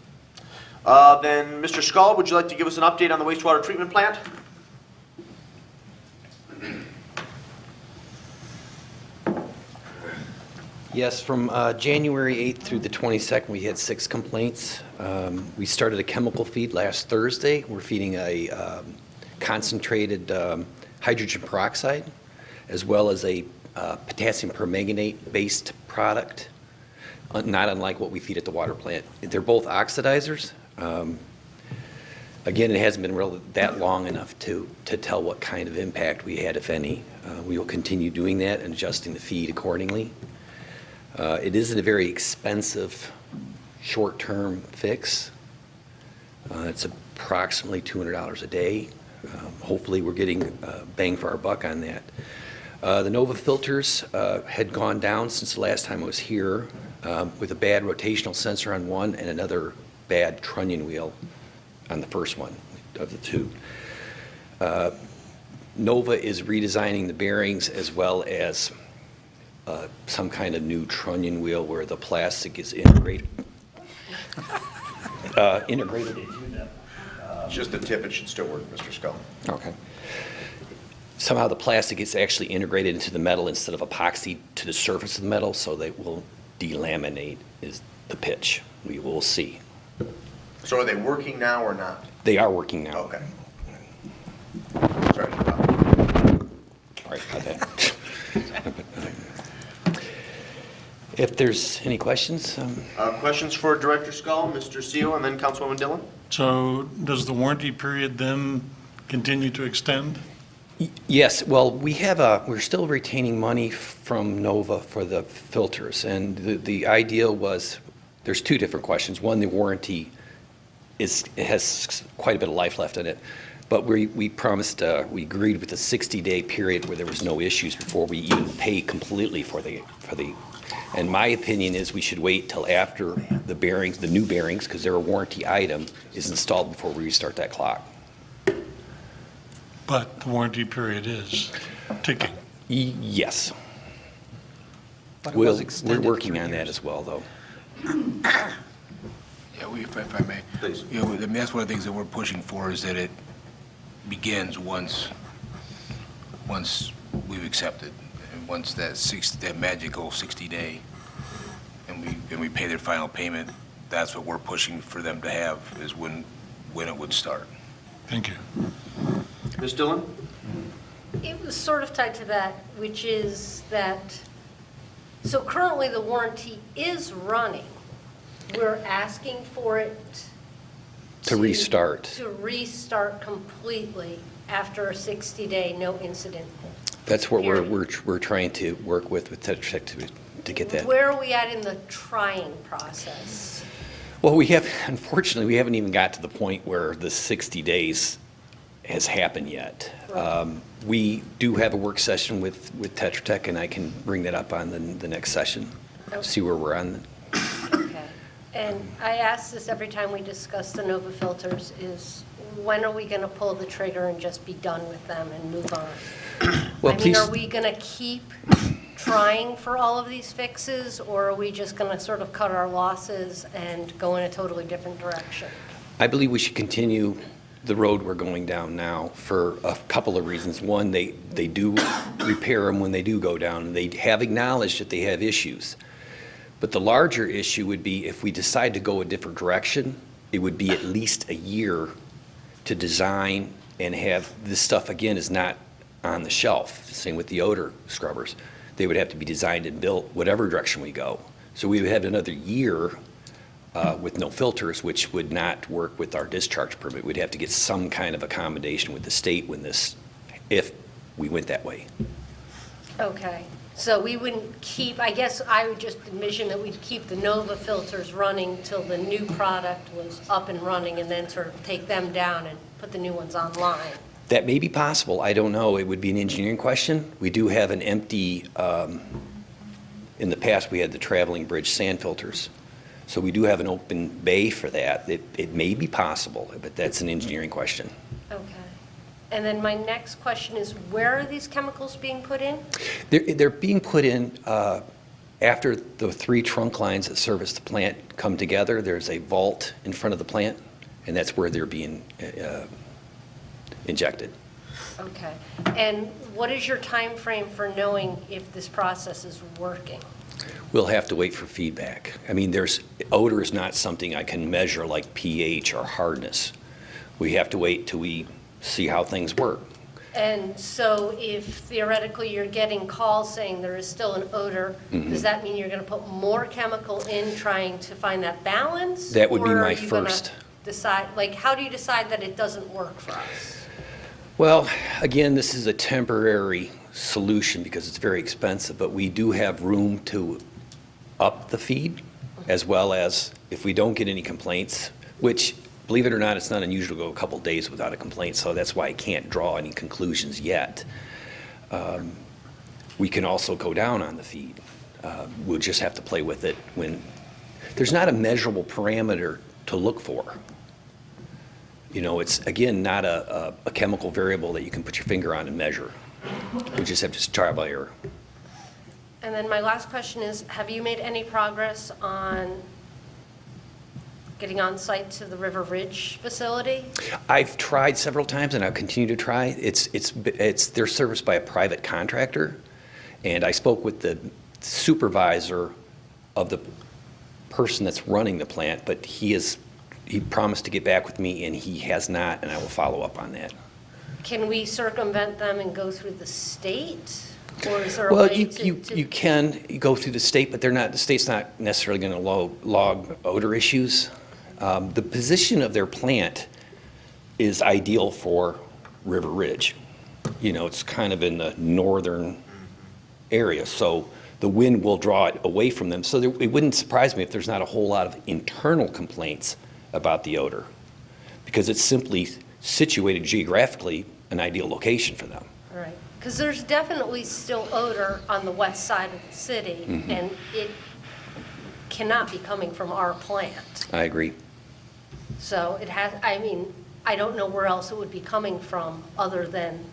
Then, Mr. Scull, would you like to give us an update on the wastewater treatment plant? Yes, from January 8th through the 22nd, we had 6 complaints. We started a chemical feed last Thursday. We're feeding a concentrated hydrogen peroxide, as well as a potassium permanganate-based product, not unlike what we feed at the water plant. They're both oxidizers. Again, it hasn't been that long enough to tell what kind of impact we had, if any. We will continue doing that and adjusting the feed accordingly. It isn't a very expensive short-term fix. It's approximately $200 a day. Hopefully we're getting bang for our buck on that. The Nova filters had gone down since the last time I was here with a bad rotational sensor on one and another bad trunnion wheel on the first one of the two. Nova is redesigning the bearings as well as some kind of new trunnion wheel where the plastic is integrated into them. Just the tip, it should still work, Mr. Scull. Okay. Somehow the plastic is actually integrated into the metal instead of epoxy to the surface of the metal, so they will delaminate is the pitch. We will see. So are they working now or not? They are working now. Okay. Sorry. All right, got that. If there's any questions? Questions for Director Scull, Mr. Seal, and then Councilwoman Dillon? So does the warranty period then continue to extend? Yes, well, we're still retaining money from Nova for the filters, and the idea was, there's 2 different questions. One, the warranty has quite a bit of life left in it, but we promised, we agreed with a 60-day period where there was no issues before we even pay completely for the. And my opinion is we should wait till after the bearings, the new bearings, because they're a warranty item, is installed before we restart that clock. But the warranty period is ticking. Yes. But it was We're extended working 3 on that years. as well, though. Yeah, if I may. Please. You know, I mean, that's one of the things that we're pushing for, is that it begins once we've accepted, and once that magical 60-day, and we pay their final payment. That's what we're pushing for them to have, is when it would start. Thank you. Ms. Dillon? It was sort of tied to that, which is that, so currently the warranty is running. We're asking for it To restart. To restart completely after a 60-day no incident. That's what Period. we're trying to work with Tetra Tech to get that. Where are we at in the trying process? Well, unfortunately, we haven't even got to the point where the 60 days has happened yet. Right. We do have a work session with Tetra Tech, and I can bring that up on the next session, Okay. see where we're on. Okay. And I ask this every time we discuss the Nova filters, is when are we going to pull the trigger and just be done with them and move on? Well, I mean, please- are we going to keep trying for all of these fixes, or are we just going to sort of cut our losses and go in a totally different direction? I believe we should continue the road we're going down now for a couple of reasons. One, they do repair them when they do go down, and they have acknowledged that they have issues. But the larger issue would be if we decide to go a different direction, it would be at least a year to design and have this stuff, again, is not on the shelf. Same with the odor scrubbers. They would have to be designed and built whatever direction we go. So we would have another year with no filters, which would not work with our discharge permit. We'd have to get some kind of accommodation with the state if we went that way. Okay, so we wouldn't keep, I guess I would just envision that we'd keep the Nova filters running till the new product was up and running, and then sort of take them down and put the new ones online. That may be possible. I don't know. It would be an engineering question. We do have an empty, in the past, we had the traveling bridge sand filters. So we do have an open bay for that. It may be possible, but that's an engineering question. Okay. And then my next question is, where are these chemicals being put in? They're being put in after the 3 trunk lines that service the plant come together. There's a vault in front of the plant, and that's where they're being injected. Okay. And what is your time frame for knowing if this process is working? We'll have to wait for feedback. I mean, odor is not something I can measure like pH or hardness. We have to wait till we see how things work. And so if theoretically you're getting calls saying there is still an odor, does that mean you're going to put more chemical in trying to find that balance? That would be Or are my you gonna first. decide, like, how do you decide that it doesn't work for us? Well, again, this is a temporary solution because it's very expensive, but we do have room to up the feed, as well as if we don't get any complaints, which, believe it or not, it's not unusual to go a couple days without a complaint, so that's why I can't draw any conclusions yet. We can also go down on the feed. We'll just have to play with it when there's not a measurable parameter to look for. You know, it's, again, not a chemical variable that you can put your finger on and measure. We just have to trial by error. And then my last question is, have you made any progress on getting on site to the River Ridge facility? I've tried several times, and I'll continue to try. They're serviced by a private contractor, and I spoke with the supervisor of the person that's running the plant, but he promised to get back with me, and he has not, and I will follow up on that. Can we circumvent them and go through the state? Or is there a Well, way you can go through the state, but the state's not necessarily going to log odor issues. The position of their plant is ideal for River Ridge. You know, it's kind of in the northern area, so the wind will draw it away from them. So it wouldn't surprise me if there's not a whole lot of internal complaints about the odor, because it's simply situated geographically an ideal location for them. All right, because there's definitely still odor on the west side of the city, and it cannot be coming from our plant. I agree. So it has, I mean, I don't know where else it would be coming from other than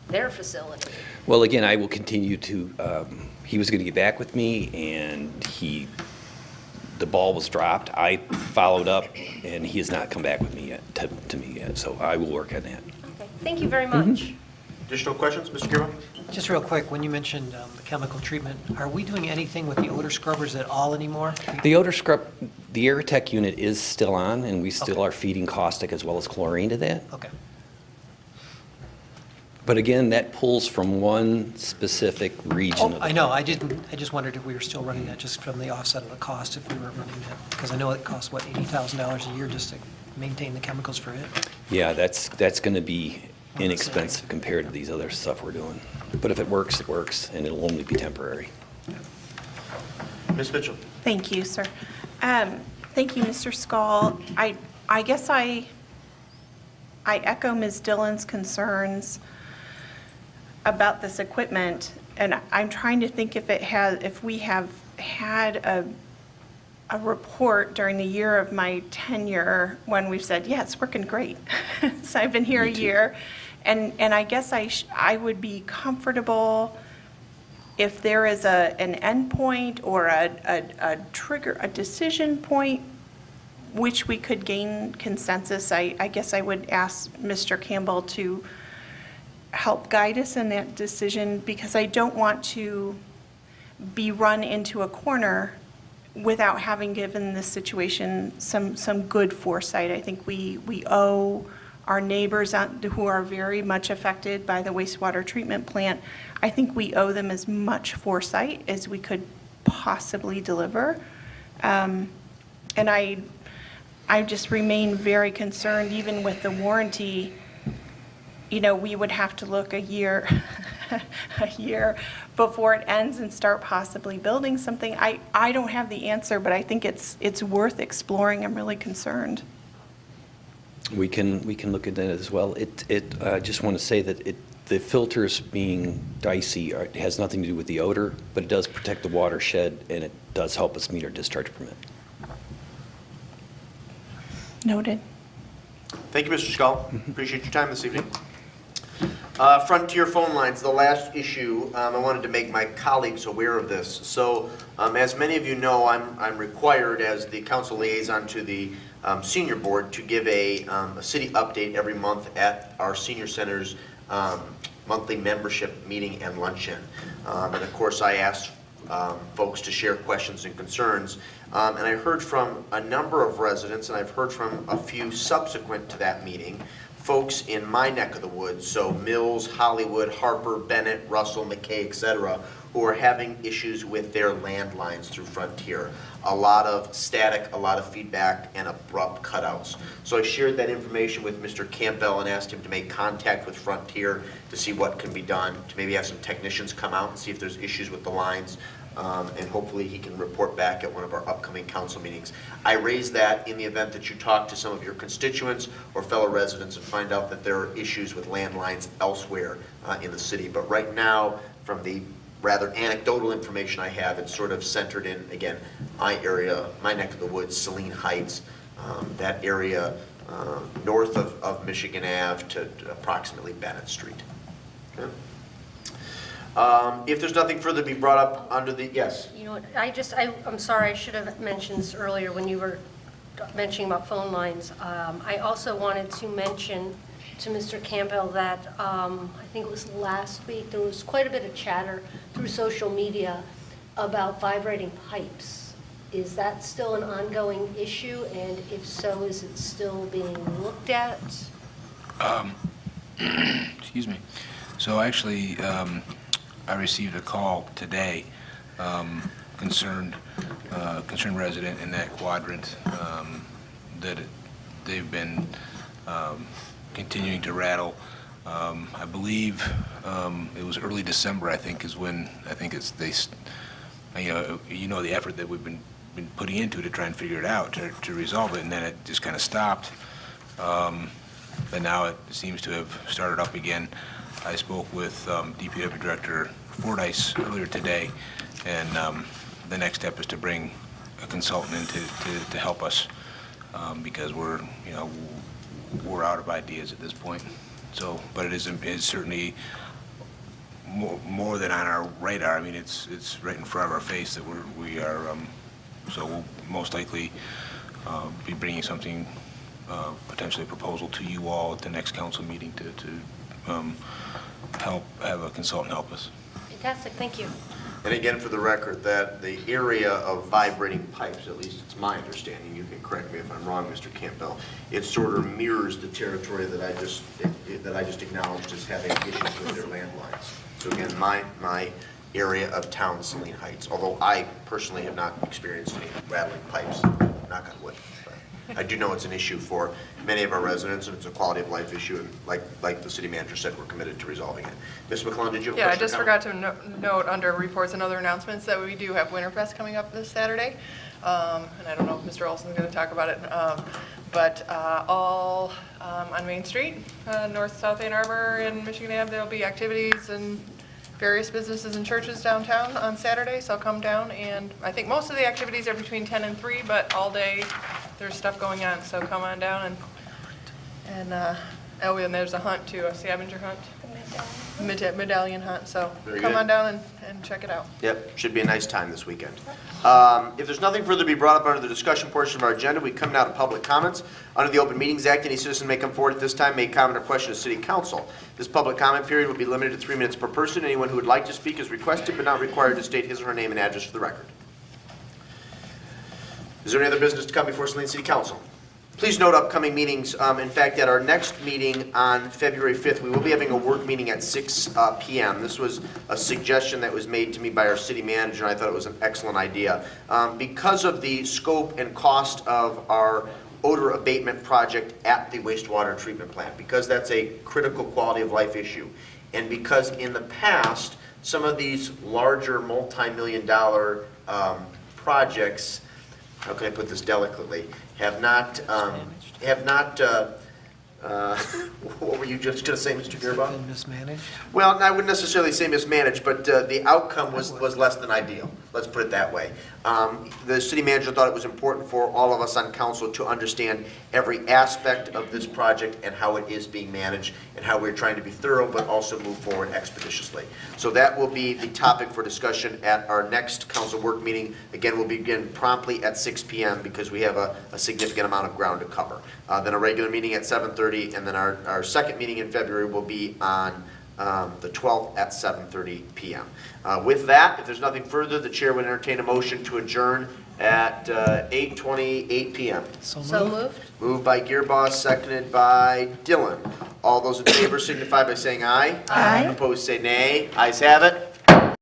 their facility. Well, again, I will continue to, he was going to get back with me, and the ball was dropped. I followed up, and he has not come back with me yet, to me yet, so I will work on that. Okay, thank you very much. Additional questions, Mr. Girma? Just real quick, when you mentioned the chemical treatment, are we doing anything with the odor scrubbers at all anymore? The odor scrub, the Aerotech unit is still on, and we still Okay. are feeding caustic as well as chlorine to that. Okay. But again, that pulls from one specific region Oh, of the I know, I just wondered if we were still running that just from the offset of the cost, if we were running that, because I know it costs, what, $80,000 a year just to maintain the chemicals for it. Yeah, that's going to be inexpensive compared to these other stuff we're doing. But if it works, and it'll only be temporary. Ms. Mitchell? Thank you, sir. Thank you, Mr. Skull. I guess I echo Ms. Dillon's concerns about this equipment, and I'm trying to think if we have had a report during the year of my tenure when we've said, yeah, it's working great. So I've been here a year, and I guess I would be comfortable if there is an endpoint or a trigger, a decision point, which we could gain consensus. I guess I would ask Mr. Campbell to help guide us in that decision, because I don't want to be run into a corner without having given this situation some good foresight. I think we owe our neighbors who are very much affected by the wastewater treatment plant, I think we owe them as much foresight as we could possibly deliver. And I just remain very concerned, even with the warranty, we would have to look a year before it ends and start possibly building something. I don't have the answer, but I think it's worth exploring. I'm really concerned. We can look at that as well. I just want to say that the filters being dicey has nothing to do with the odor, but it does protect the watershed, and it does help us meet our discharge permit. Noted. Thank you, Mr. Scull. Appreciate your time this evening. Frontier phone lines, the last issue, I wanted to make my colleagues aware of this. So, as many of you know, I'm required as the council liaison to the senior board to give a city update every month at our senior center's monthly membership meeting and luncheon. And of course, I asked folks to share questions and concerns. And I heard from a number of residents, and I've heard from a few subsequent to that meeting, folks in my neck of the woods, so Mills, Hollywood, Harper, Bennett, Russell, McKay, et cetera, who are having issues with their landlines through Frontier. A lot of static, a lot of feedback, and abrupt cutouts. So I shared that information with Mr. Campbell and asked him to make contact with Frontier to see what can be done, to maybe have some technicians come out and see if there's issues with the lines. And hopefully he can report back at one of our upcoming council meetings. I raise that in the event that you talk to some of your constituents or fellow residents and find out that there are issues with landlines elsewhere in the city. But right now, from the rather anecdotal information I have, it's sort of centered in, again, my area, my neck of the woods, Saline Heights, that area north of Michigan Ave to approximately Bennett Street. Okay. If there's nothing further to be brought up under the, yes? You know what, I'm sorry, I should have mentioned this earlier when you were mentioning about phone lines. I also wanted to mention to Mr. Campbell that I think it was last week, there was quite a bit of chatter through social media about vibrating pipes. Is that still an ongoing issue? And if so, is it still being looked at? Excuse me. So actually, I received a call today, concerned resident in that quadrant, that they've been continuing to rattle. I believe it was early December, I think, is when the effort that we've been putting into to try and figure it out, to resolve it, and then it just kind of stopped. But now it seems to have started up again. I spoke with DPW Director Fordyce earlier today, and the next step is to bring a consultant in to help us, because we're out of ideas at this point. So, but it is certainly more than on our radar. I mean, it's right in front of our face that we are. So we'll most likely be bringing something, potentially a proposal to you all at the next council meeting to have a consultant help us. Fantastic, thank you. And again, for the record, that the area of vibrating pipes, at least it's my understanding, you can correct me if I'm wrong, Mr. Campbell, it sort of mirrors the territory that I just acknowledged as having issues with their landlines. So again, my area of town, Saline Heights, although I personally have not experienced any rattling pipes, knock on wood. I do know it's an issue for many of our residents, and it's a quality of life issue, and like the city manager said, we're committed to resolving it. Ms. McClellan, did you have a Yeah, I question or just comment? forgot to note under reports and other announcements that we do have Winterfest coming up this Saturday. And I don't know if Mr. Olson's going to talk about it, but all on Main Street, north, south Ann Arbor and Michigan Ave, there'll be activities and various businesses and churches downtown on Saturday, so come down. And I think most of the activities are between 10 and 3, but all day there's stuff going on, so come on down and there's a hunt too, a scavenger hunt. Medallion hunt, so Very come good. on down and check it out. Yep, should be a nice time this weekend. If there's nothing further to be brought up under the discussion portion of our agenda, we come now to public comments. Under the Open Meetings Act, any citizen may come forward at this time, make comment or question to City Council. This public comment period will be limited to 3 minutes per person. Anyone who would like to speak is requested but not required to state his or her name and address for the record. Is there any other business to come before Saline City Council? Please note upcoming meetings. In fact, at our next meeting on February 5th, we will be having a work meeting at 6 p.m. This was a suggestion that was made to me by our city manager, and I thought it was an excellent idea. Because of the scope and cost of our odor abatement project at the wastewater treatment plant, because that's a critical quality of life issue, and because in the past, some of these larger multi-million-dollar projects, how can I put this delicately, have not, what were you just going to say, Mr. Gearbaugh? Been mismanaged? Well, I wouldn't necessarily say mismanaged, but the outcome was less than ideal. Let's put it that way. The city manager thought it was important for all of us on council to understand every aspect of this project and how it is being managed and how we're trying to be thorough but also move forward expeditiously. So that will be the topic for discussion at our next council work meeting. Again, we'll begin promptly at 6 p.m. because we have a significant amount of ground to cover. Then a regular meeting at 7:30, and then our second meeting in February will be on the 12th at 7:30 p.m. With that, if there's nothing further, the chair would entertain a motion to adjourn at 8:28 p.m. So moved. Moved by Gearboss, seconded by Dillon. All those in favor signify by saying aye. Aye. Opposed, say nay. Ayes have it.